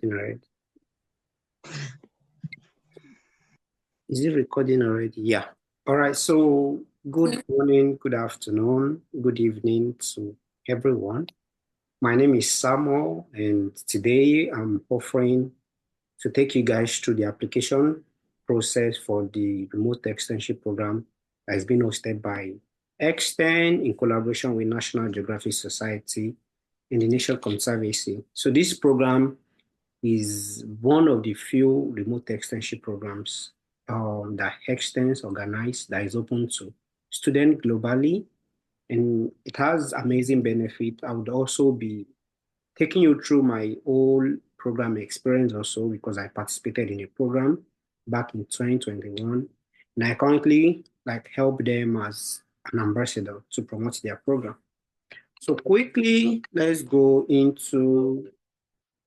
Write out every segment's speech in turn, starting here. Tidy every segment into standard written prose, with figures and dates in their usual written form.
Right. Is it recording already? Yeah. All right. So good morning, good afternoon, good evening to everyone. My name is Samuel, and today I'm offering to take you guys through the application process for the remote externship program that is being hosted by Extern in collaboration with National Geographic Society and the Nature Conservancy. So this program is one of the few remote externship programs that Extens organize that is open to students globally, and it has amazing benefit. I would also be taking you through my whole program experience also because I participated in a program back in 2021, and I currently help them as an ambassador to promote their program. So quickly, let's go into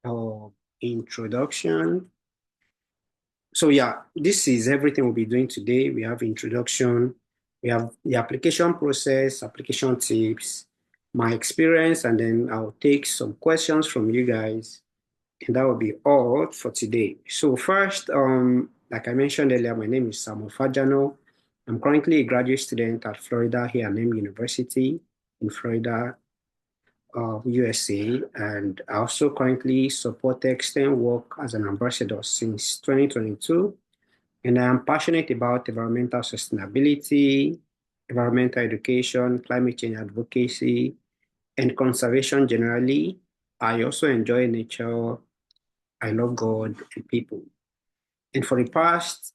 our introduction. So yeah, this is everything we'll be doing today. We have introduction, we have the application process, application tips, my experience, and then I'll take some questions from you guys. And that will be all for today. So first, like I mentioned earlier, my name is Samuel Fajano. I'm currently a graduate student at Florida A&M University in Florida, USA, and I also currently support external work as an ambassador since 2022. And I am passionate about environmental sustainability, environmental education, climate change advocacy, and conservation generally. I also enjoy nature. I love God and people. And for the past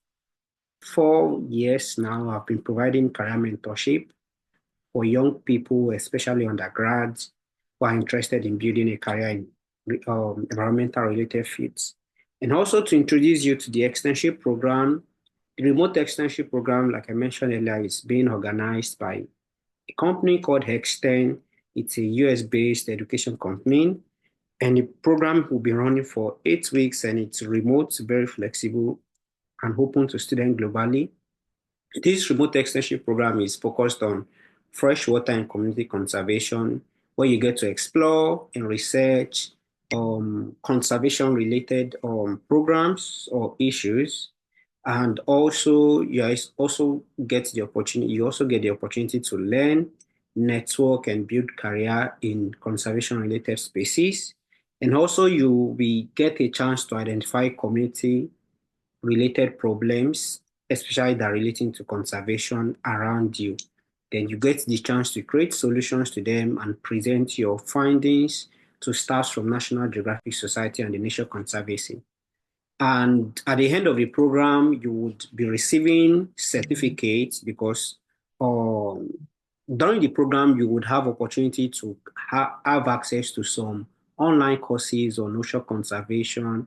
4 years now, I've been providing career mentorship for young people, especially undergrads, who are interested in building a career in environmental related fields. And also to introduce you to the externship program. The remote externship program, like I mentioned earlier, is being organized by a company called Hexten. It's a US-based education company, and the program will be running for 8 weeks, and it's remote, very flexible, and open to students globally. This remote extension program is focused on freshwater and community conservation, where you get to explore and research conservation-related programs or issues, and also you also get the opportunity to learn, network, and build career in conservation-related spaces, and also we get a chance to identify community related problems, especially that relating to conservation around you. Then you get the chance to create solutions to them and present your findings to staff from National Geographic Society and the Nature Conservancy. And at the end of the program, you would be receiving certificates because during the program, you would have opportunity to have access to some online courses on ocean conservation,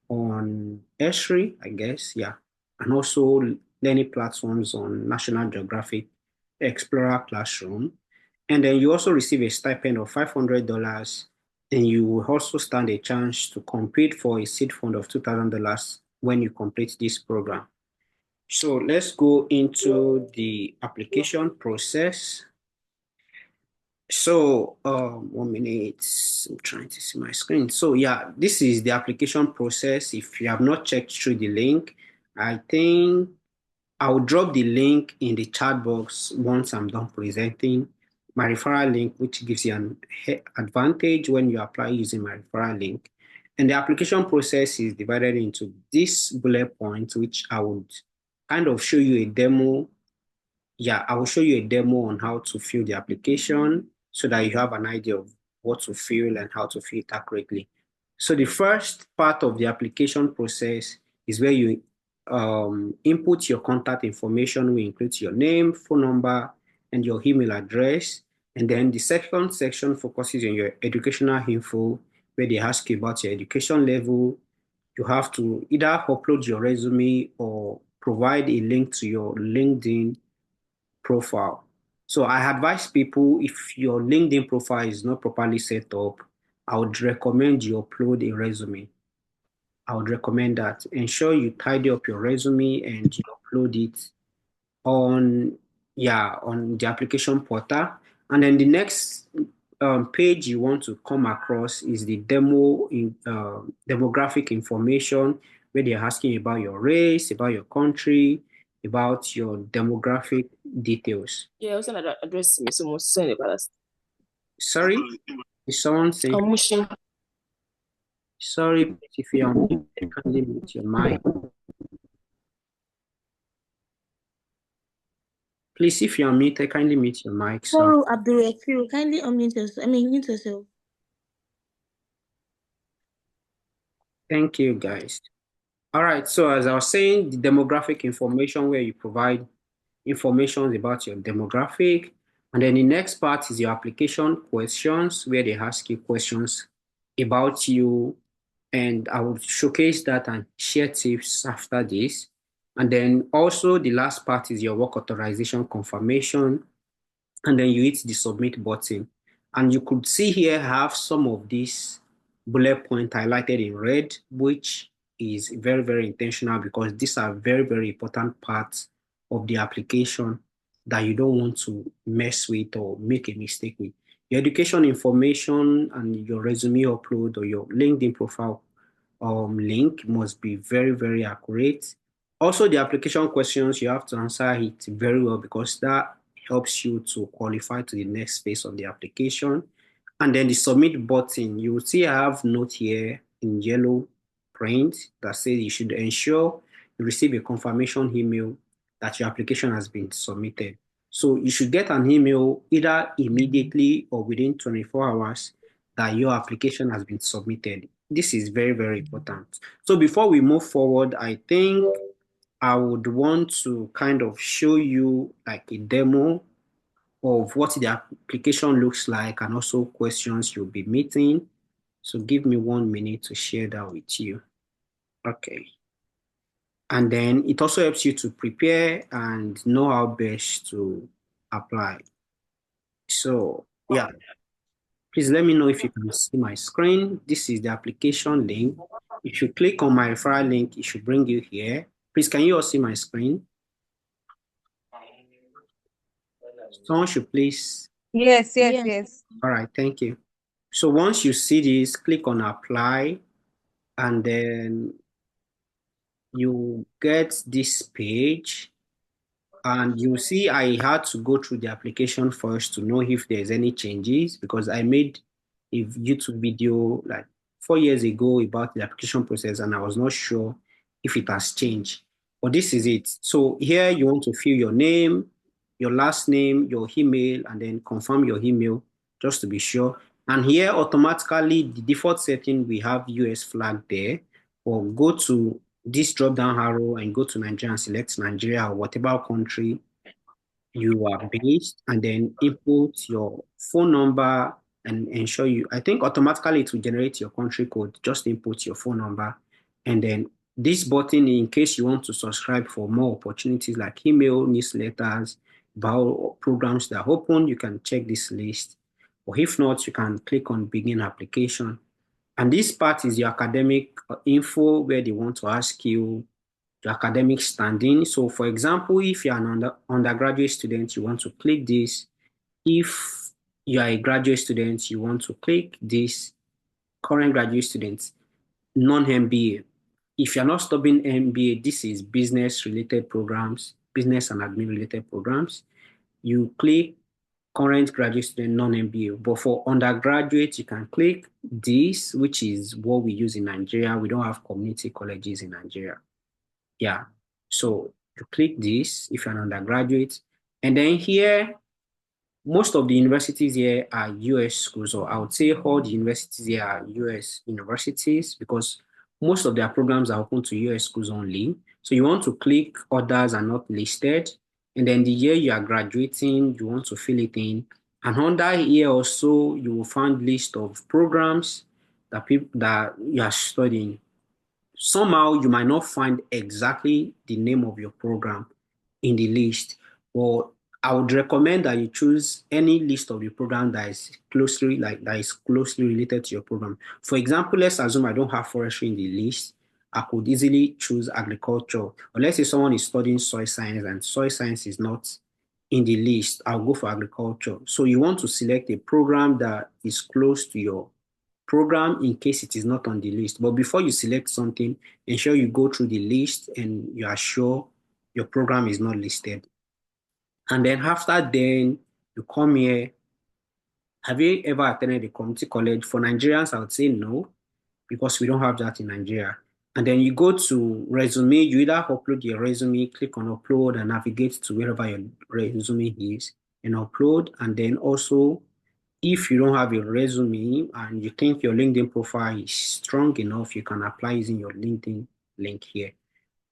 on Esri, I guess, yeah, and also learning platforms on National Geographic Explorer Classroom. And then you also receive a stipend of $500, and you will also stand a chance to compete for a seed fund of $2,000 when you complete this program. So let's go into the application process. So 1 minute, I'm trying to see my screen. So yeah, this is the application process. If you have not checked through the link, I think I'll drop the link in the chat box once I'm done presenting my referral link, which gives you an advantage when you apply using my referral link. And the application process is divided into this bullet points, which I would kind of show you a demo. Yeah, I will show you a demo on how to fill the application so that you have an idea of what to fill and how to fill it accurately. So the first part of the application process is where you input your contact information, which includes your name, phone number, and your email address. And then the second section focuses on your educational info, where they ask you about your education level. You have to either upload your resume or provide a link to your LinkedIn profile. So I advise people, if your LinkedIn profile is not properly set up, I would recommend you upload a resume. I would recommend that. Ensure you tidy up your resume and you upload it on the application portal. And then the next page you want to come across is the demographic information, where they're asking about your race, about your country, about your demographic details. Yeah, I was gonna address me, so most send about us. Sorry, is someone saying? Mushing. Sorry, if you're on mute, kindly mute your mic. Please, if you're muted, kindly mute your mic. So, Follow Abdul kindly unmute yourself. Mute yourself. thank you, guys. All right. So, as I was saying, the demographic information, where you provide information about your demographic, and then the next part is your application questions, where they ask you questions about you, and I will showcase that and share tips after this. And then also the last part is your work authorization confirmation, and then you hit the submit button. And you could see here I have some of these bullet points highlighted in red, which is very, very intentional, because these are very, very important parts of the application that you don't want to mess with or make a mistake with. Your education information and your resume upload or your LinkedIn profile link must be very, very accurate. Also, the application questions, you have to answer it very well, because that helps you to qualify to the next phase of the application. And then the submit button, you will see I have note here in yellow print that says you should ensure you receive a confirmation email that your application has been submitted. So you should get an email either immediately or within 24 hours that your application has been submitted. This is very, very important. So before we move forward, I think I would want to kind of show you like a demo of what the application looks like, and also questions you'll be meeting. So give me 1 minute to share that with you. Okay. And then it also helps you to prepare and know how best to apply. So yeah, please let me know if you can see my screen. This is the application link. If you click on my referral link, it should bring you here. Please, can you all see my screen? Someone should please. Yes. All right, thank you. So once you see this, click on apply, and then you get this page, and you see I had to go through the application first to know if there's any changes, because I made a YouTube video like 4 years ago about the application process, and I was not sure if it has changed. But this is it. So here you want to fill your name, your last name, your email, and then confirm your email just to be sure. And here automatically the default setting, we have US flag there. Or go to this drop down arrow and go to Nigeria and select Nigeria or whatever country you are based, and then input your phone number and ensure I think automatically it will generate your country code. Just input your phone number, and then this button, in case you want to subscribe for more opportunities like email, newsletters, about programs that are open, you can check this list. Or if not, you can click on begin application. And this part is your academic info, where they want to ask you your academic standing. So for example, if you're an undergraduate student, you want to click this. If you are a graduate student, you want to click this. Current graduate students, non-MBA. If you're not studying MBA, this is business related programs, business and admin related programs. You click current graduate student, non-MBA. But for undergraduate, you can click this, which is what we use in Nigeria. We don't have community colleges in Nigeria. Yeah. So you click this if you're an undergraduate. And then here, most of the universities here are US schools, or I would say all the universities here are US universities, because most of their programs are open to US schools only. So you want to click others are not listed. And then the year you are graduating, you want to fill it in. And under here also, you will find list of programs that you are studying. Somehow you might not find exactly the name of your program in the list, or I would recommend that you choose any list of the program that is closely related to your program. For example, let's assume I don't have forestry in the list. I could easily choose agriculture. Or let's say someone is studying soil science and soil science is not in the list, I'll go for agriculture. So you want to select a program that is close to your program in case it is not on the list. But before you select something, ensure you go through the list and you are sure your program is not listed. And then after then, you come here. Have you ever attended a community college? For Nigerians, I would say no, because we don't have that in Nigeria. And then you go to resume, you either upload your resume, click on upload and navigate to wherever your resume is and upload. And then also, if you don't have a resume and you think your LinkedIn profile is strong enough, you can apply using your LinkedIn link here.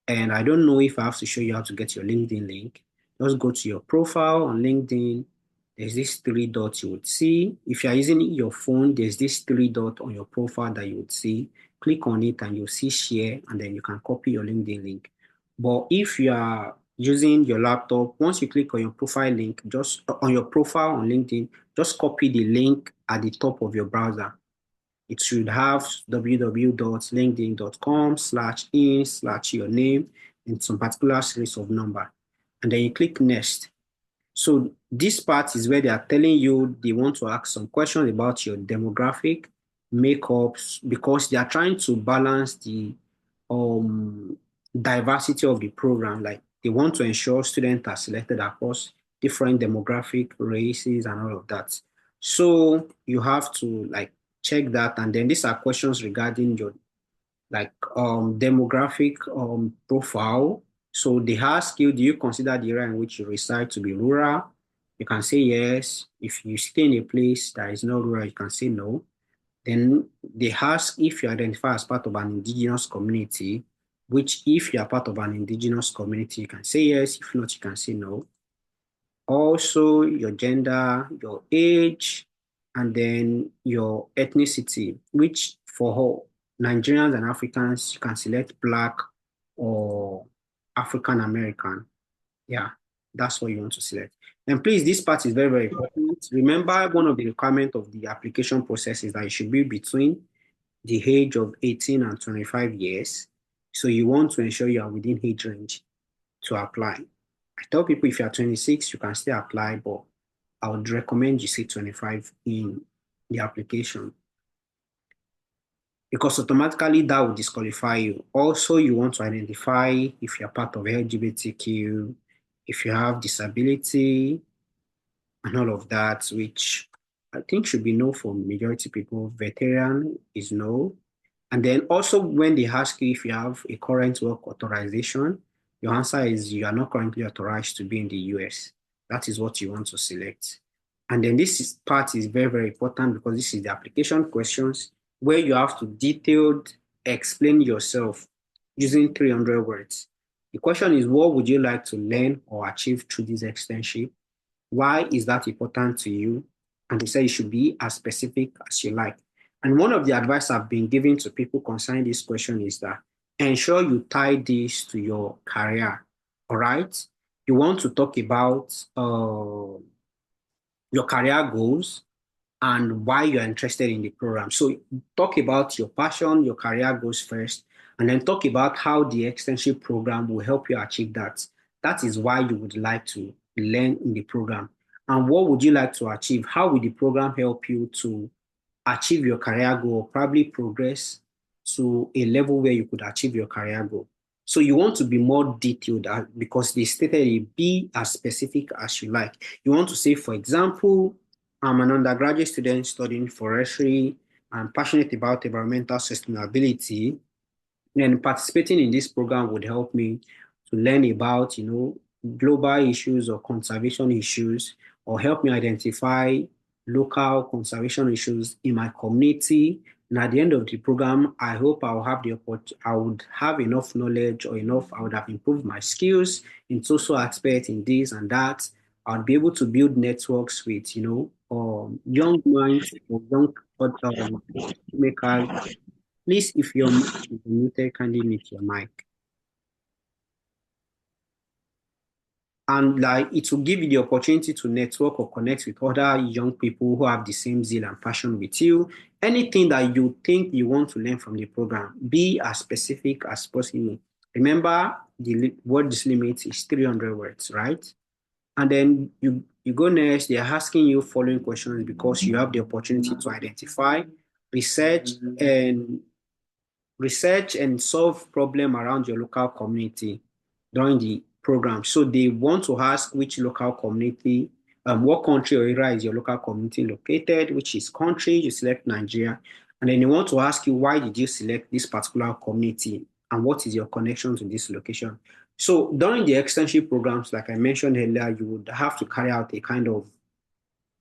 And I don't know if I have to show you how to get your LinkedIn link. Just go to your profile on LinkedIn. There's this three dots you would see. If you're using your phone, there's this three dot on your profile that you would see. Click on it and you'll see share, and then you can copy your LinkedIn link. But if you are using your laptop, once you click on your profile link, just on your profile on LinkedIn, just copy the link at the top of your browser. It should have www.linkedin.com/in/your name and some particular series of number. And then you click next. So this part is where they are telling you they want to ask some questions about your demographic makeups because they are trying to balance the diversity of the program. Like they want to ensure students are selected across different demographic races and all of that. So you have to like check that, and then these are questions regarding your like demographic profile. So they ask you, do you consider the area in which you reside to be rural? You can say yes. If you stay in a place that is not rural, you can say no. Then they ask if you identify as part of an indigenous community, which if you are part of an indigenous community, you can say yes. If not, you can say no. Also, your gender, your age, and then your ethnicity, which for Nigerians and Africans, you can select Black or African American. Yeah, that's what you want to select. And please, this part is very, very important. Remember, one of the requirements of the application process is that you should be between the age of 18 and 25 years. So you want to ensure you are within age range to apply. I tell people if you are 26, you can still apply, but I would recommend you say 25 in the application because automatically that will disqualify you. Also, you want to identify if you're part of LGBTQ, if you have disability, and all of that, which I think should be no for majority people. Veteran is no. And then also when they ask you if you have a current work authorization, your answer is you are not currently authorized to be in the US. That is what you want to select. And then part is very, very important because this is the application questions where you have to detailed explain yourself using 300 words. The question is, what would you like to learn or achieve through this externship? Why is that important to you? And they say it should be as specific as you like. And one of the advice I've been giving to people concerning this question is that ensure you tie this to your career. All right. You want to talk about your career goals and why you're interested in the program. So talk about your passion, your career goals first, and then talk about how the externship program will help you achieve that. That is why you would like to learn in the program. And what would you like to achieve? How will the program help you to achieve your career goal, probably progress to a level where you could achieve your career goal? So you want to be more detailed because they stated it, be as specific as you like. You want to say, for example, I'm an undergraduate student studying forestry. I'm passionate about environmental sustainability, and participating in this program would help me to learn about, global issues or conservation issues, or help me identify local conservation issues in my community. And at the end of the program, I hope I would have enough knowledge I would have improved my skills in social aspects in this and that. I'll be able to build networks with, young minds or young makers. Please, if you're muted, kindly mute your mic. And like it will give you the opportunity to network or connect with other young people who have the same zeal and passion with you. Anything that you think you want to learn from the program, be as specific as possible. Remember, the word limit is 300 words, right? And then you go next, they're asking you following questions because you have the opportunity to identify, research, and solve problem around your local community during the program. So they want to ask which local community, what country or area is your local community located, which is country, you select Nigeria. And then they want to ask you, why did you select this particular community and what is your connection to this location? So during the externship programs, like I mentioned earlier, you would have to carry out a kind of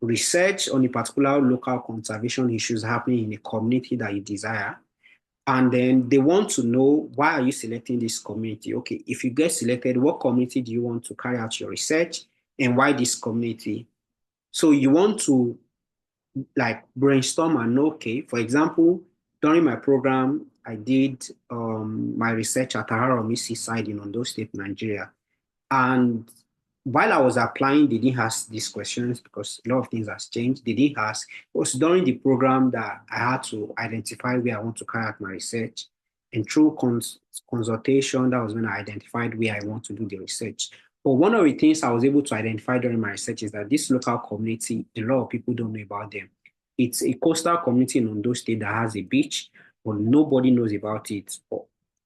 research on a particular local conservation issues happening in a community that you desire. And then they want to know, why are you selecting this community? Okay, if you get selected, what community do you want to carry out your research and why this community? So you want to like brainstorm and know, okay, for example, during my program, I did my research at Araromi Seaside in Ondo State, Nigeria. And while I was applying, they didn't ask these questions because a lot of things has changed. They didn't ask. It was during the program that I had to identify where I want to carry out my research. And through consultation, that was when I identified where I want to do the research. But one of the things I was able to identify during my research is that this local community, a lot of people don't know about them. It's a coastal community in Ondo State that has a beach, but nobody knows about it.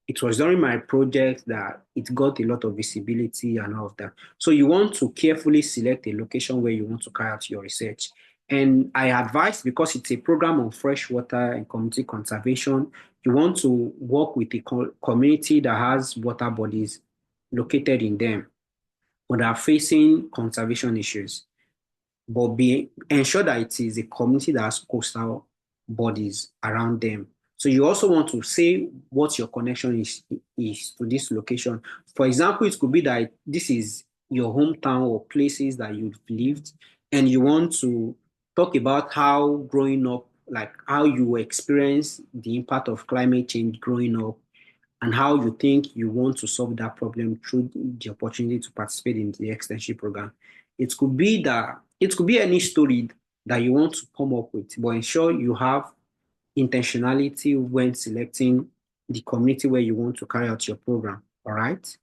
It was during my project that it got a lot of visibility and all of that. So you want to carefully select a location where you want to carry out your research. And I advise, because it's a program on freshwater and community conservation, you want to work with a community that has water bodies located in them or that are facing conservation issues, but ensure that it is a community that has coastal bodies around them. So you also want to say what your connection is to this location. For example, it could be that this is your hometown or places that you've lived, and you want to talk about how growing up, like how you experience the impact of climate change growing up, and how you think you want to solve that problem through the opportunity to participate in the externship program. It could be any story that you want to come up with, but ensure you have intentionality when selecting the community where you want to carry out your program. All right.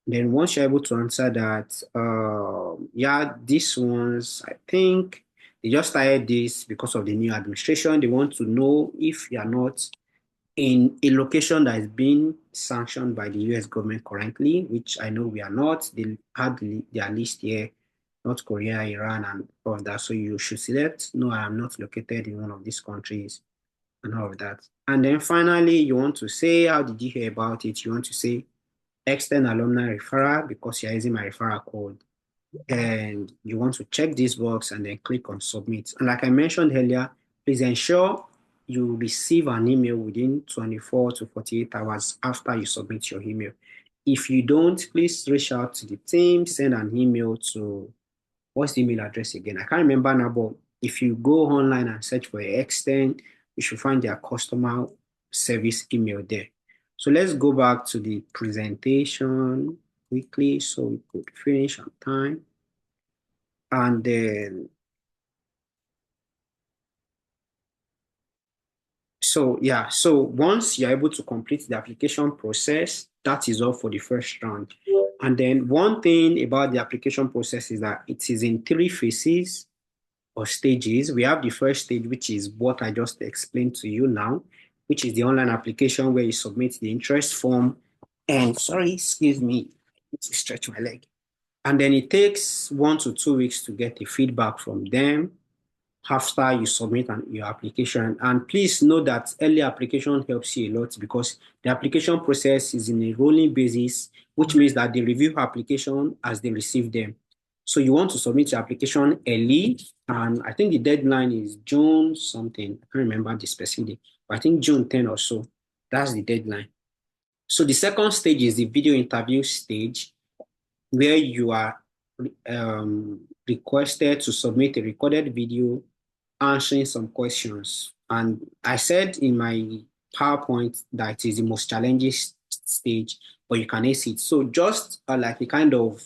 Then once you're able to answer that, yeah, these ones, I think they just started this because of the new administration. They want to know if you are not in a location that is being sanctioned by the US government currently, which I know we are not. They had their list here, North Korea, Iran, and all of that. So you should select, no, I am not located in one of these countries and all of that. And then finally, you want to say, how did you hear about it? You want to say, extend alumni referral because you're using my referral code. And you want to check this box and then click on submit. And like I mentioned earlier, please ensure you receive an email within 24 to 48 hours after you submit your email. If you don't, please reach out to the team, send an email to, what's the email address again? I can't remember now, but if you go online and search for Extend, you should find their customer service email there. So let's go back to the presentation quickly so we could finish on time. And then, so once you're able to complete the application process, that is all for the first round. And then one thing about the application process is that it is in 3 phases or stages. We have the first stage, which is what I just explained to you now, which is the online application where you submit the interest form. And sorry, excuse me, I need to stretch my leg. And then it takes 1 to 2 weeks to get the feedback from them after you submit your application. And please know that early application helps you a lot because the application process is in a rolling basis, which means that they review application as they receive them. So you want to submit your application early, and I think the deadline is June something. I can't remember the specific, but I think June 10 or so. That's the deadline. So the second stage is the video interview stage, where you are requested to submit a recorded video answering some questions. And I said in my PowerPoint that it is the most challenging stage, but you can ace it. So just like a kind of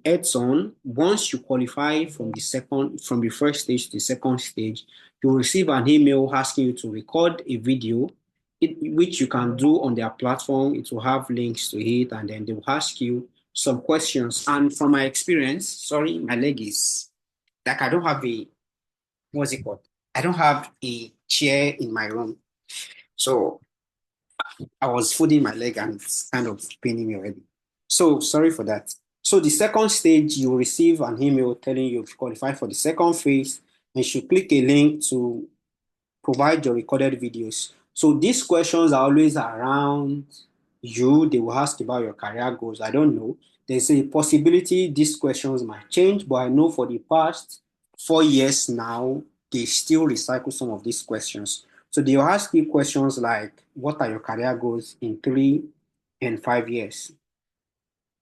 heads on, once you qualify from the first stage to the second stage, you'll receive an email asking you to record a video, which you can do on their platform. It will have links to it, and then they will ask you some questions. And from my experience, sorry, my leg is like I don't have what's it called? I don't have a chair in my room. So I was folding my leg and it's kind of paining me already. So sorry for that. So the second stage, you will receive an email telling you you've qualified for the second phase, and you should click a link to provide your recorded videos. So these questions are always around you. They will ask about your career goals. I don't know. There's a possibility these questions might change, but I know for the past 4 years now, they still recycle some of these questions. So they'll ask you questions like, what are your career goals in 3 and 5 years?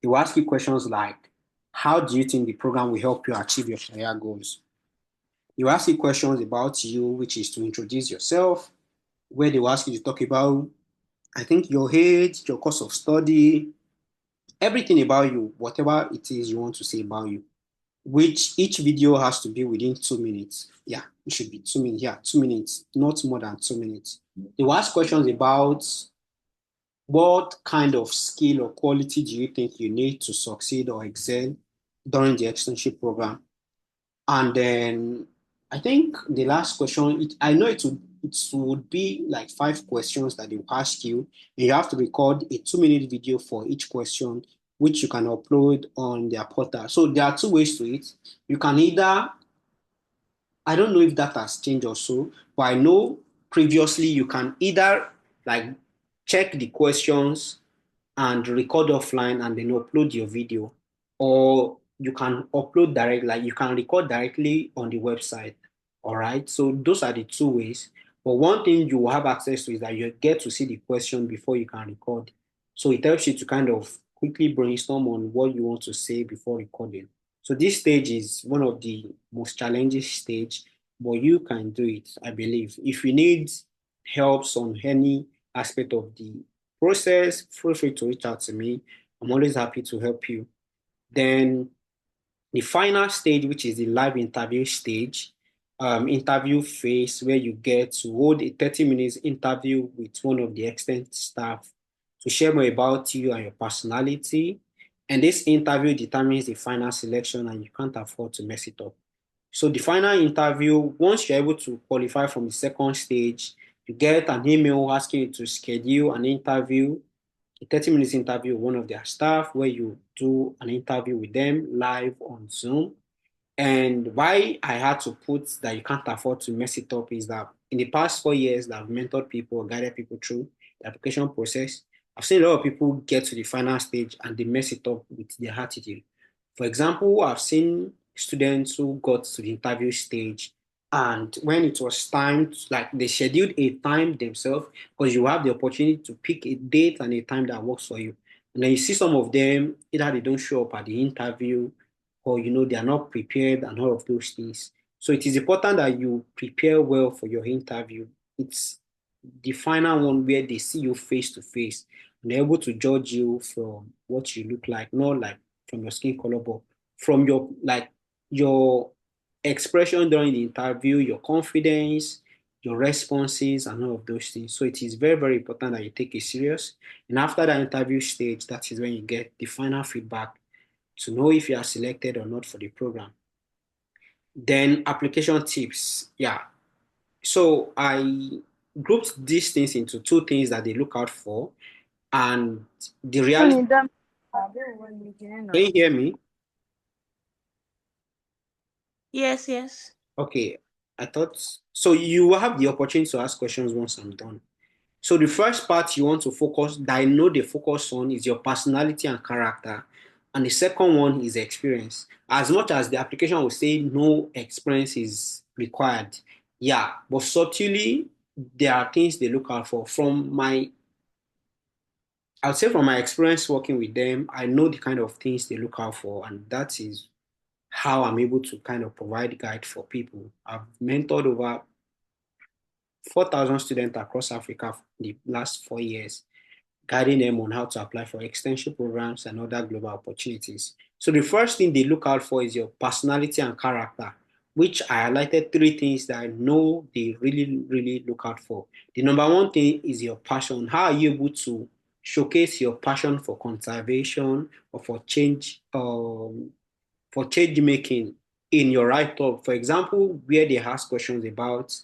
They will ask you questions like, how do you think the program will help you achieve your career goals? You ask you questions about you, which is to introduce yourself, where they will ask you to talk about, I think, your age, your course of study, everything about you, whatever it is you want to say about you, which each video has to be within 2 minutes. Yeah, it should be 2 minutes. Yeah, 2 minutes, not more than 2 minutes. They will ask questions about what kind of skill or quality do you think you need to succeed or excel during the externship program? And then I think the last question, I know it would be like 5 questions that they will ask you, and you have to record a 2 minute video for each question, which you can upload on their portal. So there are two ways to it. You can either, I don't know if that has changed or so, but I know previously you can either like check the questions and record offline and then upload your video, or you can upload direct, like you can record directly on the website. All right, so those are the two ways. But one thing you will have access to is that you get to see the question before you can record, so it helps you to kind of quickly brainstorm on what you want to say before recording. So this stage is one of the most challenging stage, but you can do it, I believe. If you need helps on any aspect of the process, feel free to reach out to me. I'm always happy to help you. Then the final stage, which is the live interview stage, interview phase, where you get to hold a 30 minutes interview with one of the external staff to share more about you and your personality. And this interview determines the final selection, and you can't afford to mess it up. So the final interview, once you're able to qualify from the second stage, you get an email asking you to schedule an interview, a 30 minutes interview with one of their staff, where you do an interview with them live on Zoom. And why I had to put that you can't afford to mess it up is that in the past 4 years that I've mentored people or guided people through the application process, I've seen a lot of people get to the final stage and they mess it up with their attitude. For example, I've seen students who got to the interview stage, and when it was time, like they scheduled a time themselves, because you have the opportunity to pick a date and a time that works for you. And then you see some of them, either they don't show up at the interview, or they are not prepared and all of those things. So it is important that you prepare well for your interview. It's the final one where they see you face to face and they're able to judge you from what you look like, not like from your skin color, but from your expression during the interview, your confidence, your responses, and all of those things. So it is very, very important that you take it serious. And after that interview stage, that is when you get the final feedback to know if you are selected or not for the program. Then application tips. Yeah. So I grouped these things into two things that they look out for. And the reality, can you hear me? Yes, yes. Okay. I thought so. You will have the opportunity to ask questions once I'm done. So the first part you want to focus, that I know they focus on, is your personality and character. And the second one is experience. As much as the application will say no experience is required, yeah, but subtly there are things they look out for. I would say from my experience working with them, I know the kind of things they look out for, and that is how I'm able to kind of provide guide for people. I've mentored over 4,000 students across Africa in the last 4 years, guiding them on how to apply for extension programs and other global opportunities. So the first thing they look out for is your personality and character, which I highlighted 3 things that I know they really, really look out for. The number one thing is your passion. How are you able to showcase your passion for conservation or for change making in your write-up. For example, where they ask questions about,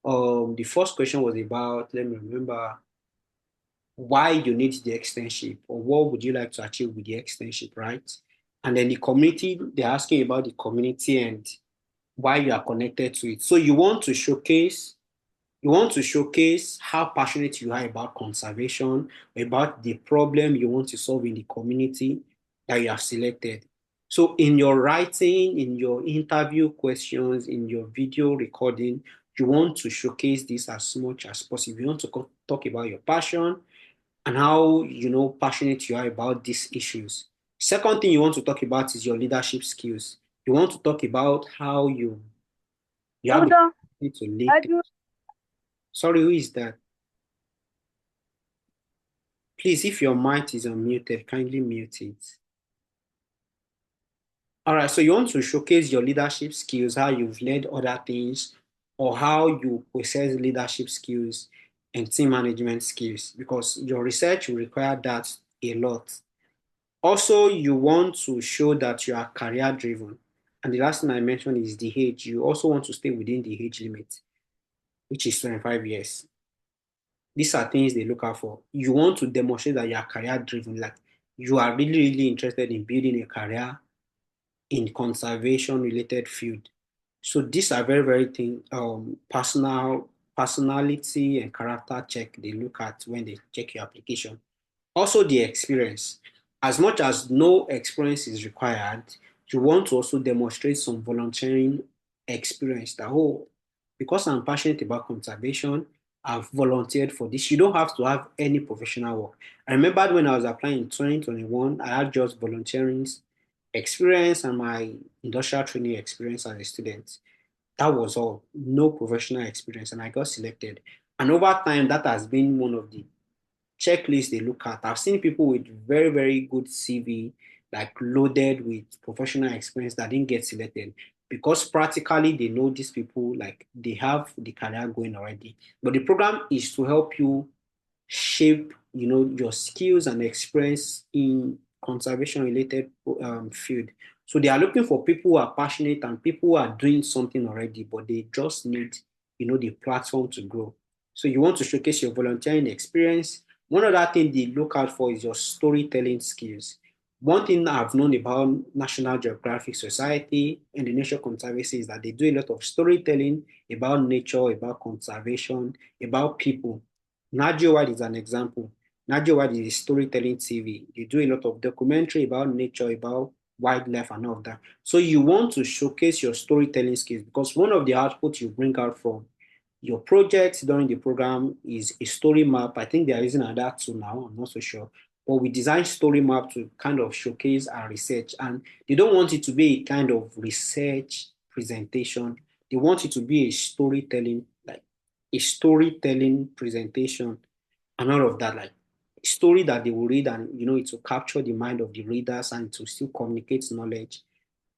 the first question was about, let me remember, why you need the externship or what would you like to achieve with the externship, right? And then the community, they're asking about the community and why you are connected to it. So you want to showcase how passionate you are about conservation, about the problem you want to solve in the community that you have selected. So in your writing, in your interview questions, in your video recording, you want to showcase this as much as possible. You want to talk about your passion and how passionate you are about these issues. Second thing you want to talk about is your leadership skills. You want to talk about how you have the Hold on. ability to lead. Sorry, who is that? Please, if your mic is unmuted, kindly mute it. All right, so you want to showcase your leadership skills, how you've led other things, or how you possess leadership skills and team management skills, because your research will require that a lot. Also, you want to show that you are career driven. And the last thing I mentioned is the age. You also want to stay within the age limit, which is 25 years. These are things they look out for. You want to demonstrate that you are career driven, like you are really, really interested in building a career in conservation related field. So these are very, very personality and character check they look at when they check your application. Also the experience. As much as no experience is required, you want to also demonstrate some volunteering experience that, oh, because I'm passionate about conservation, I've volunteered for this. You don't have to have any professional work. I remember when I was applying in 2021, I had just volunteering experience and my industrial training experience as a student. That was all, no professional experience, and I got selected. And over time, that has been one of the checklist they look at. I've seen people with very, very good CV, like loaded with professional experience that didn't get selected because practically they know these people, like they have the career going already. But the program is to help you shape, your skills and experience in conservation related field. So they are looking for people who are passionate and people who are doing something already, but they just need, the platform to grow. So you want to showcase your volunteering experience. One other thing they look out for is your storytelling skills. One thing I've known about National Geographic Society and the Nature Conservancy is that they do a lot of storytelling about nature, about conservation, about people. Nadio Wide is an example. Nadio Wide is a storytelling TV. You do a lot of documentary about nature, about wildlife and all of that. So you want to showcase your storytelling skills because one of the outputs you bring out from your projects during the program is a story map. I think they are using another tool now, I'm not so sure. But we design story map to kind of showcase our research. And they don't want it to be a kind of research presentation. They want it to be a storytelling, like a storytelling presentation and all of that, like a story that they will read and it will capture the mind of the readers and to still communicate knowledge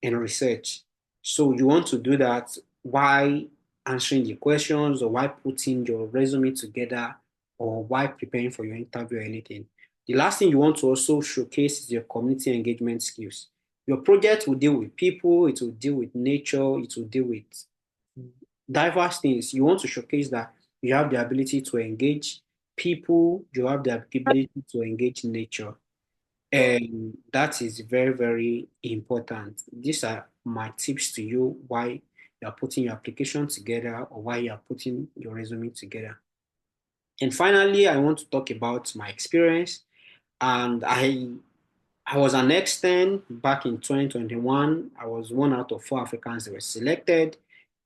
and research. So you want to do that while answering the questions or while putting your resume together or while preparing for your interview or anything. The last thing you want to also showcase is your community engagement skills. Your project will deal with people, it will deal with nature, it will deal with diverse things. You want to showcase that you have the ability to engage people, you have the ability to engage nature. And that is very, very important. These are my tips to you why you're putting your application together or why you're putting your resume together. And finally, I want to talk about my experience. And I was an extern back in 2021. I was one out of 4 Africans that were selected.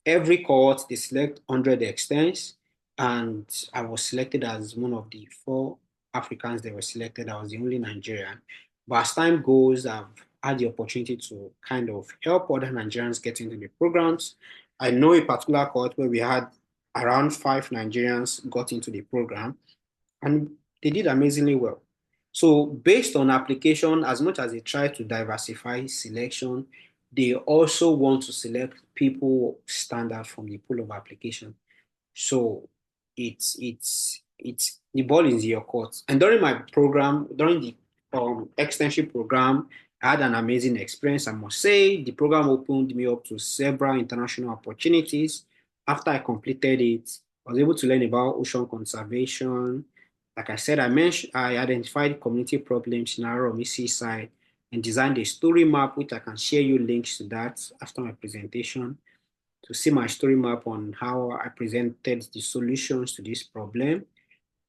Every cohort, they select 100 externs, and I was selected as one of the 4 Africans that were selected. I was the only Nigerian. But as time goes, I've had the opportunity to kind of help other Nigerians get into the programs. I know a particular cohort where we had around 5 Nigerians got into the program, and they did amazingly well. So based on application, as much as they try to diversify selection, they also want to select people standard from the pool of application. So it's it's the ball is in your court. And during my program, during the externship program, I had an amazing experience. I must say, the program opened me up to several international opportunities. After I completed it, I was able to learn about ocean conservation. Like I said, I identified community problems in our seaside and designed a story map, which I can share you links to that after my presentation to see my story map on how I presented the solutions to this problem.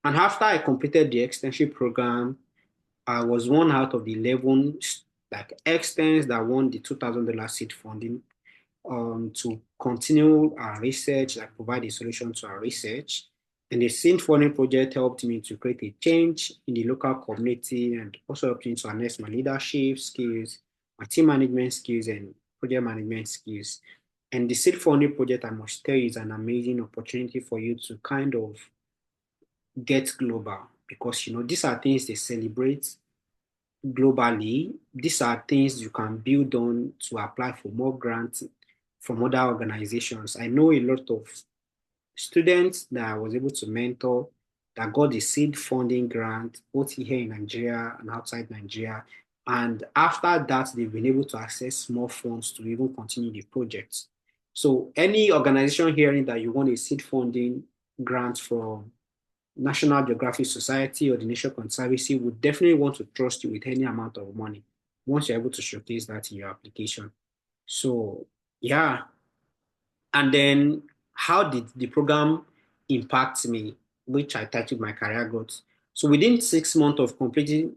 And after I completed the externship program, I was one out of the 11 like externs that won the $2,000 seed funding to continue our research, like provide a solution to our research. And the seed funding project helped me to create a change in the local community and also helped me to harness my leadership skills, my team management skills, and project management skills. And the seed funding project, I must tell you, is an amazing opportunity for you to kind of get global because these are things they celebrate globally. These are things you can build on to apply for more grants from other organizations. I know a lot of students that I was able to mentor that got the seed funding grant both here in Nigeria and outside Nigeria. And after that, they've been able to access more funds to even continue the project. So any organization hearing that you want a seed funding grant from National Geographic Society or the Nature Conservancy would definitely want to trust you with any amount of money once you're able to showcase that in your application. So, yeah. And then how did the program impact me, which I titled my career growth? So within 6 months of completing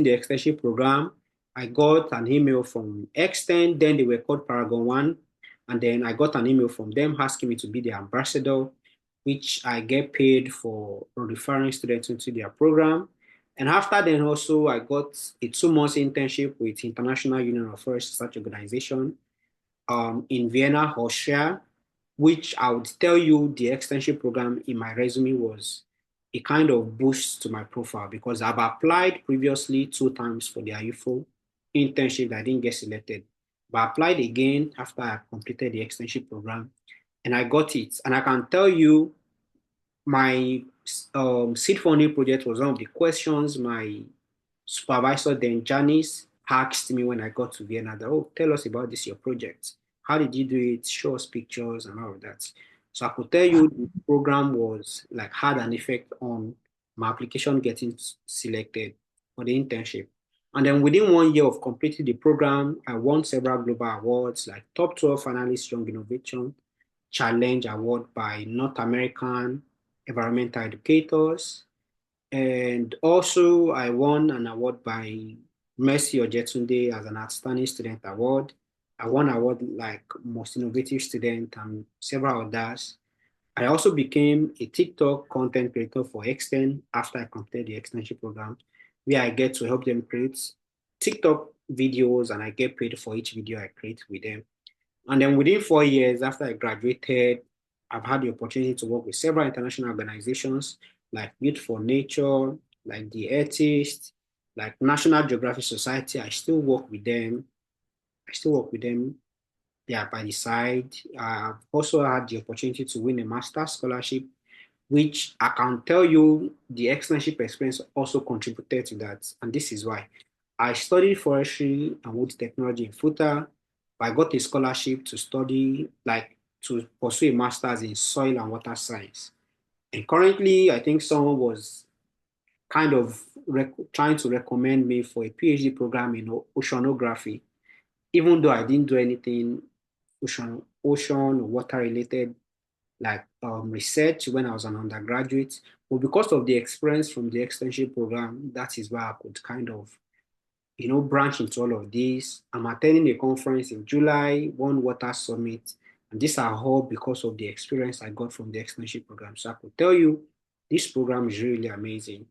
the externship program, I got an email from Extend, then they were called Paragon One, and then I got an email from them asking me to be the ambassador, which I get paid for referring students into their program. And after then also I got a 2 months internship with International Union of Forest Research Organization in Vienna, Austria, which I would tell you the externship program in my resume was a kind of boost to my profile because I've applied previously 2 times for the IUFO internship that I didn't get selected. But I applied again after I completed the externship program and I got it. And I can tell you my seed funding project was one of the questions my supervisor then Janice asked me when I got to Vienna that, oh, tell us about this, your project. How did you do it? Show us pictures and all of that. So I could tell you the program was like had an effect on my application getting selected for the internship. And then within 1 year of completing the program, I won several global awards like Top 12 Finalist Young Innovation Challenge Award by North American Environmental Educators, and also, I won an award by Mercy Ojetunde as an Outstanding Student Award. I won award like Most Innovative Student and several others. I also became a TikTok content creator for Extend after I completed the externship program, where I get to help them create TikTok videos and I get paid for each video I create with them. And then within 4 years after I graduated, I've had the opportunity to work with several international organizations like Youth for Nature, like the Artist, like National Geographic Society. I still work with them. I still work with them. They are by the side. I've also had the opportunity to win a master's scholarship, which I can tell you the externship experience also contributed to that. And this is why. I studied forestry and wood technology in Futa. I got a scholarship to study, like to pursue a master's in soil and water science. And currently, I think someone was kind of trying to recommend me for a PhD program in oceanography, even though I didn't do anything ocean or water related like research when I was an undergraduate. But because of the experience from the externship program, that is why I could kind of, branch into all of this. I'm attending a conference in July, One Water Summit, and these are all because of the experience I got from the externship program. So I could tell you, this program is really amazing.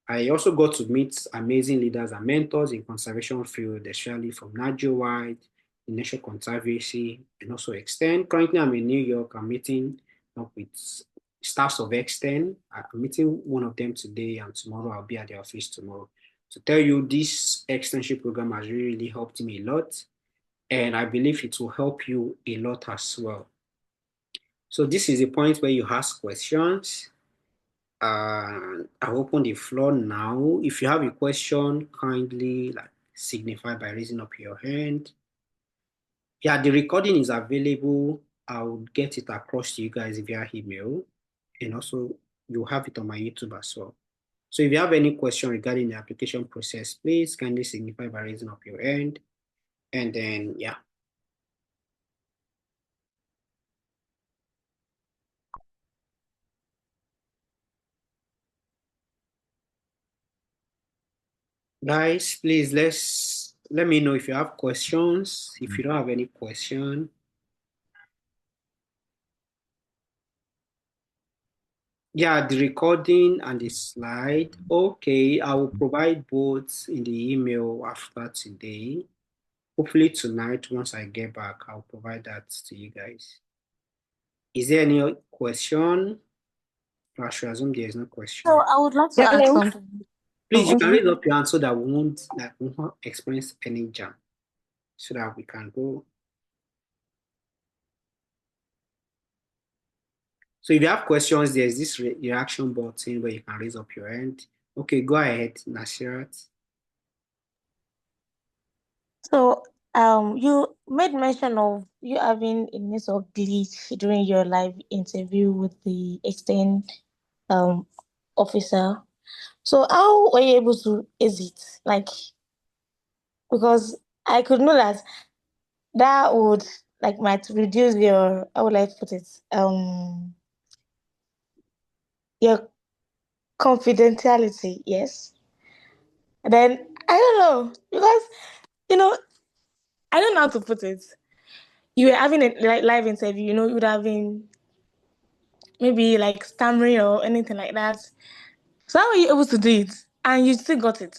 I also got to meet amazing leaders and mentors in conservation field, especially from Nature Wide, the Nature Conservancy, and also Extend. Currently, I'm in New York. I'm meeting up with staffs of Extend. I'm meeting one of them today, and tomorrow I'll be at the office tomorrow. To tell you, this externship program has really helped me a lot, and I believe it will help you a lot as well. So this is the point where you ask questions. I'll open the floor now. If you have a question, kindly signify by raising up your hand. Yeah, the recording is available. I'll get it across to you guys via email, and also you'll have it on my YouTube as well. So if you have any question regarding the application process, please kindly signify by raising up your hand. And then, yeah. Guys, please let me know if you have questions. If you don't have any question. Yeah, the recording and the slide. Okay, I will provide both in the email after today. Hopefully tonight, once I get back, I'll provide that to you guys. Is there any question? I should assume there is no question. So I would like to ask something. Please, you can Okay. raise up your hand so that we won't experience any jam. So that we can go. So if you have questions, there's this reaction button where you can raise up your hand. Okay, go ahead, Nasirat. So you made mention of you having a mix of glitch during your live interview with the extend officer. So how were you able to exit? Like, because I could know that would might reduce your, how would I put it, your confidentiality, yes. And then I don't know, because you know I don't know how to put it. You were having a live interview, you would have been maybe like stammering or anything like that. So how were you able to do it? And you still got it.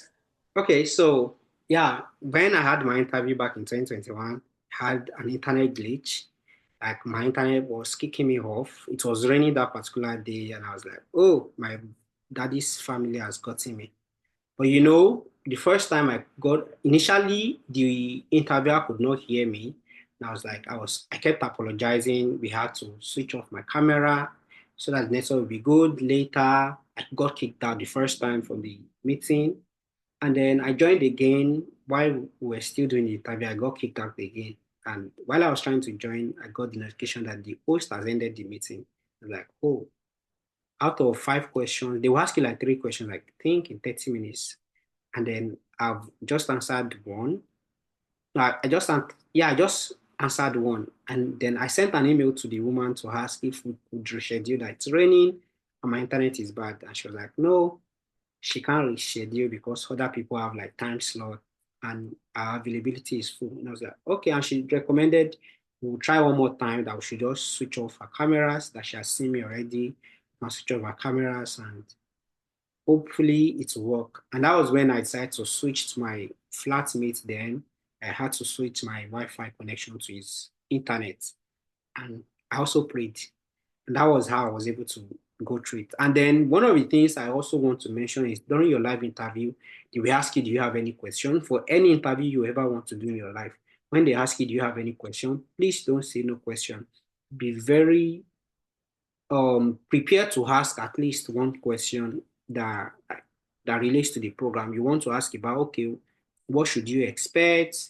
Okay, so yeah, when I had my interview back in 2021, I had an internet glitch. Like my internet was kicking me off. It was raining that particular day, and I was like, oh, my daddy's family has gotten me. But the first time I got, initially the interviewer could not hear me. And I was like, I kept apologizing. We had to switch off my camera so that the network would be good. Later, I got kicked out the first time from the meeting. And then I joined again while we were still doing the interview. I got kicked out again. And while I was trying to join, I got the notification that the host has ended the meeting. I was like, oh, out of 5 questions, they will ask you like 3 questions, like think in 30 minutes. And then I've just answered one. No, I just answered one. And then I sent an email to the woman to ask if we could reschedule that it's raining and my internet is bad. And she was like, no, she can't reschedule because other people have like time slot and our availability is full. And I was like, okay. And she recommended we'll try one more time that we should just switch off our cameras, that she has seen me already, and switch off our cameras and hopefully it will work. And that was when I decided to switch to my flatmate then. I had to switch my Wi-Fi connection to his internet. And I also prayed. And that was how I was able to go through it. And then one of the things I also want to mention is during your live interview, they will ask you, do you have any question? For any interview you ever want to do in your life, when they ask you, do you have any question? Please don't say no question. Be very prepare to ask at least one question that relates to the program. You want to ask about, okay, what should you expect?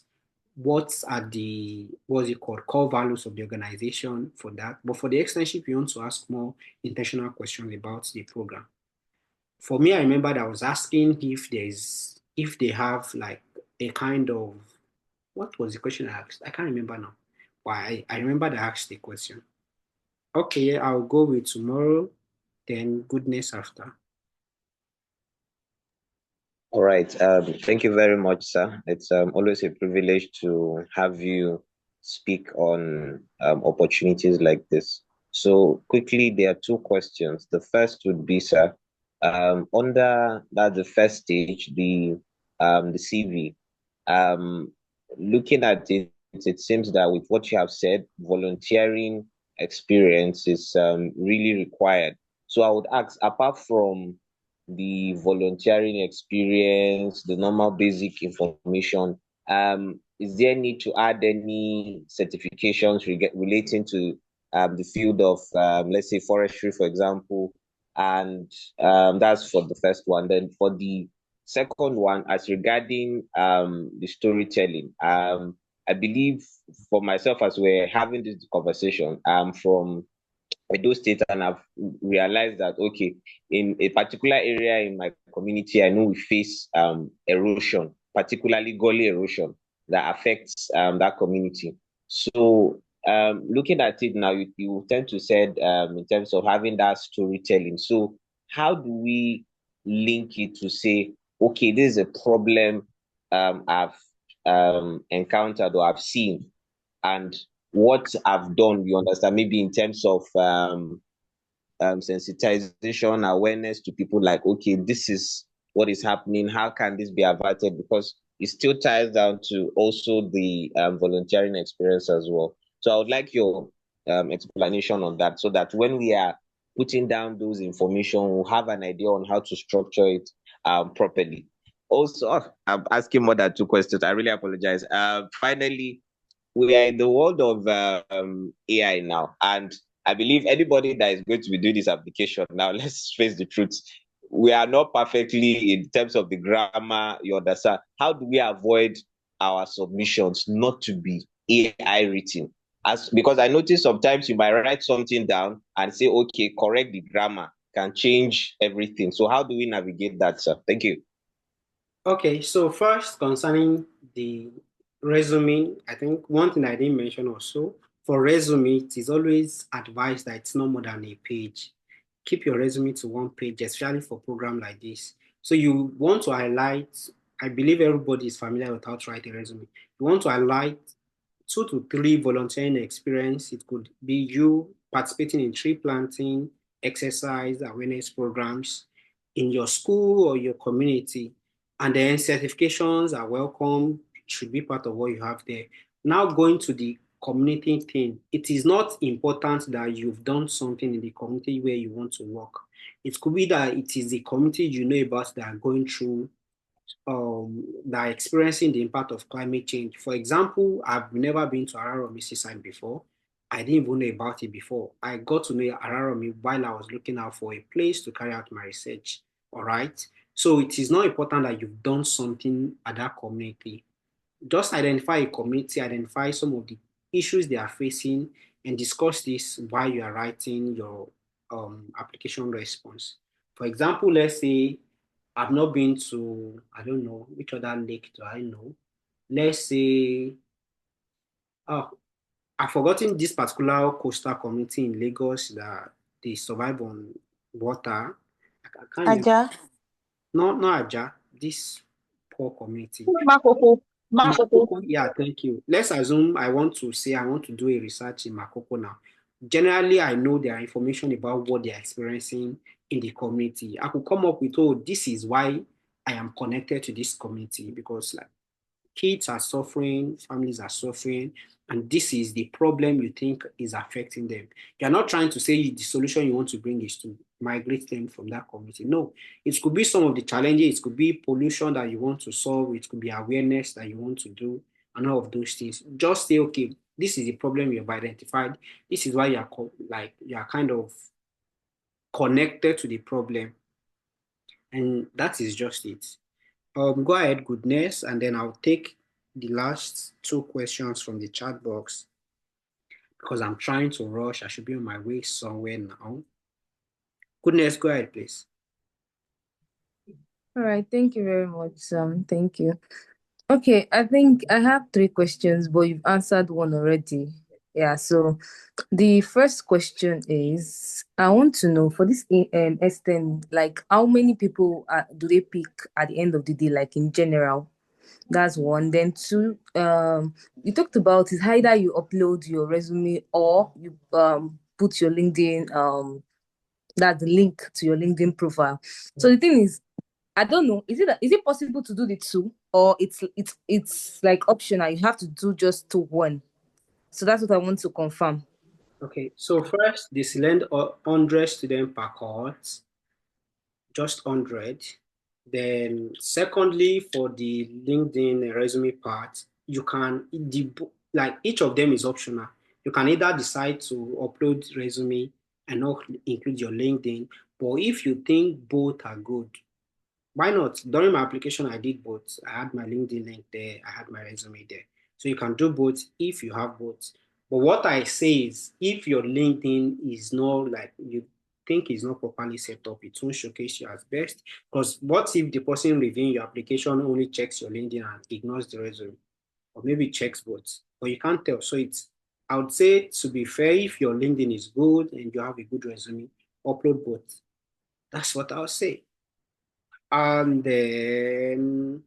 What are the, what's it called, core values of the organization for that? But for the externship, you want to ask more intentional questions about the program. For me, I remember that I was asking if they have like a kind of, what was the question I asked? I can't remember now. Why I remember that I asked the question. Okay, I'll go with tomorrow, then goodness after. All right. Thank you very much, sir. It's always a privilege to have you speak on opportunities like this. So quickly, there are 2 questions. The first would be, sir, under that the first stage, the CV. Um, Looking at it, it seems that with what you have said, volunteering experience is really required. So I would ask, apart from the volunteering experience, the normal basic information, is there need to add any certifications relating to the field of, let's say, forestry, for example, And that's for the first one. Then for the second one, as regarding the storytelling, I believe for myself, as we're having this conversation, from Edo State, and I've realized that okay, in a particular area in my community, I know we face erosion, particularly gully erosion that affects that community. So looking at it now, you tend to said in terms of having that storytelling. So how do we link it to say, okay, this is a problem I've encountered or I've seen, and what I've done, you understand, maybe in terms of sensitization, awareness to people, like, okay, this is what is happening. How can this be averted? Because it still ties down to also the volunteering experience as well. So I would like your explanation on that, so that when we are putting down those information, we'll have an idea on how to structure it properly. Also, I'm asking more than two questions. I really apologize. Finally, we are in the world of AI now, and I believe anybody that is going to be doing this application now, let's face the truth, we are not perfectly in terms of the grammar. You understand? How do we avoid our submissions not to be AI written? As because I notice sometimes you might write something down and say, okay, correct the grammar, can change everything. So how do we navigate that, sir? Thank you. Okay, so first concerning the resume, I think one thing I didn't mention also, for resume, it is always advised that it's no more than a page. Keep your resume to one page, especially for program like this. So you want to highlight, I believe everybody is familiar with how to write a resume. You want to highlight 2 to 3 volunteering experience. It could be you participating in tree planting, exercise, awareness programs in your school or your community. And then certifications are welcome, should be part of what you have there. Now going to the community thing, it is not important that you've done something in the community where you want to work. It could be that it is the community you know about that are going through that are experiencing the impact of climate change. For example, I've never been to Araromi Seaside before. I didn't even know about it before. I got to know Araromi while I was looking out for a place to carry out my research. All right. So it is not important that you've done something at that community. Just identify a community, identify some of the issues they are facing, and discuss this while you are writing your application response. For example, let's say I've not been to, I don't know, which other lake do I know? Let's say, oh, I've forgotten this particular coastal community in Lagos that they survive on water. I can't remember. Aja. Not Aja, this poor community. Makoko. Makoko. Makoko, yeah, thank you. Let's assume I want to say I want to do a research in Makoko now. Generally, I know there are information about what they are experiencing in the community. I could come up with, oh, this is why I am connected to this community because like kids are suffering, families are suffering, and this is the problem you think is affecting them. You're not trying to say the solution you want to bring is to migrate them from that community. No, it could be some of the challenges, it could be pollution that you want to solve, it could be awareness that you want to do, and all of those things. Just say, okay, this is the problem you have identified. This is why you are you are kind of connected to the problem, and that is just it. Go ahead, Goodness, and then I'll take the last 2 questions from the chat box because I'm trying to rush. I should be on my way somewhere now. Goodness, go ahead, please. All right, thank you very much, Sam. Thank you. Okay, I think I have 3 questions, but you've answered one already. Yeah, so the first question is, I want to know for this extend, like how many people do they pick at the end of the day, like in general? That's one. Then two, you talked about is either you upload your resume or you put your LinkedIn that's the link to your LinkedIn profile. So the thing is, I don't know, is it possible to do the two, or it's like optional? You have to do just one. So that's what I want to confirm. Okay, so first, the select 100 student per cohort, just 100. Then secondly, for the LinkedIn resume part, you can, like each of them is optional. You can either decide to upload resume and not include your LinkedIn, But if you think both are good, why not? During my application, I did both. I had my LinkedIn link there, I had my resume there. So you can do both if you have both. But what I say is, if your LinkedIn is not like you think is not properly set up, it won't showcase you as best. Because what if the person reviewing your application only checks your LinkedIn and ignores the resume? Or maybe checks both, but you can't tell. So I would say, to be fair, if your LinkedIn is good and you have a good resume, upload both. That's what I'll say. And then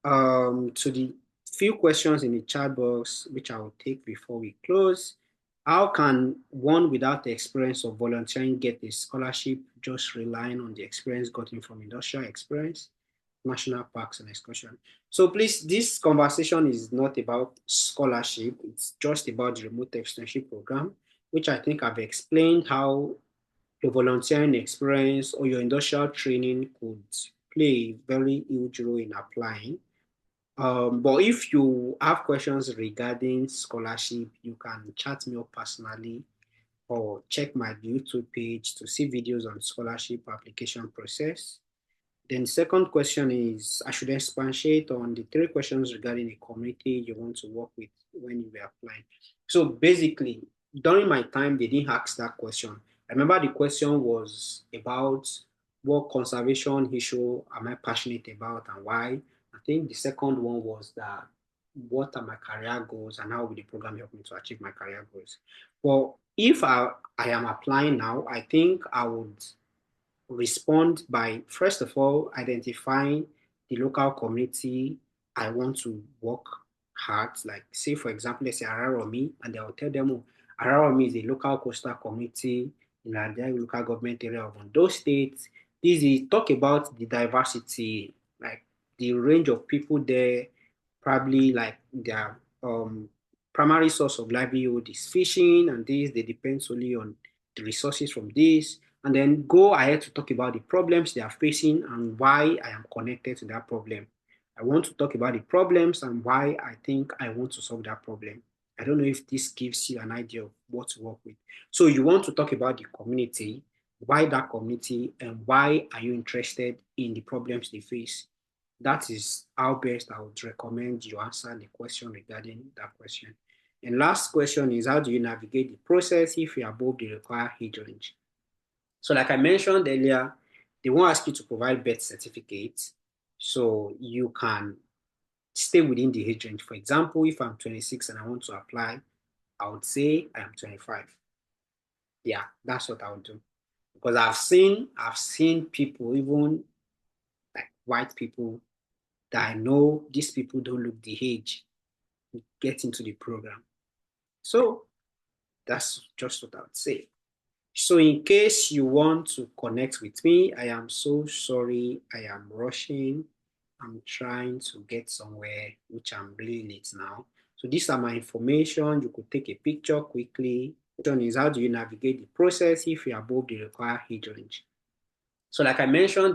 to the few questions in the chat box, which I will take before we close. How can one without the experience of volunteering get a scholarship just relying on the experience gotten from industrial experience, national parks and excursion? So please, this conversation is not about scholarship. It's just about the remote externship program, which I think I've explained how your volunteering experience or your industrial training could play a very huge role in applying. But if you have questions regarding scholarship, you can chat me up personally or check my YouTube page to see videos on scholarship application process. Then second question is, I should expatiate on the three questions regarding a community you want to work with when you were applying. So basically, during my time, they didn't ask that question. I remember the question was about what conservation issue am I passionate about and why. I think the second one was that what are my career goals and how will the program help me to achieve my career goals. Well, if I am applying now, I think I would respond by, first of all, identifying the local community I want to work hard. Like, say, for example, let's say Araromi, and I will tell them, oh, Araromi is a local coastal community in the local government area of Ondo State. This is talk about the diversity, like the range of people there, probably like their primary source of livelihood is fishing, and this, they depend solely on the resources from this, and then go ahead to talk about the problems they are facing and why I am connected to that problem. I want to talk about the problems and why I think I want to solve that problem. I don't know if this gives you an idea of what to work with. So you want to talk about the community, why that community, and why are you interested in the problems they face. That is how best I would recommend you answer the question regarding that question. And last question is, how do you navigate the process if you are above the required age range? So like I mentioned earlier, they won't ask you to provide birth certificates, so you can stay within the age range. For example, if I'm 26 and I want to apply, I would say I am 25. Yeah, that's what I would do. Because I've seen people, even like white people, that I know these people don't look the age, get into the program. So that's just what I would say. So in case you want to connect with me, I am so sorry. I am rushing. I'm trying to get somewhere, which I'm really late now. So these are my information. You could take a picture quickly. The question is, how do you navigate the process if you're above the required age range? So like I mentioned,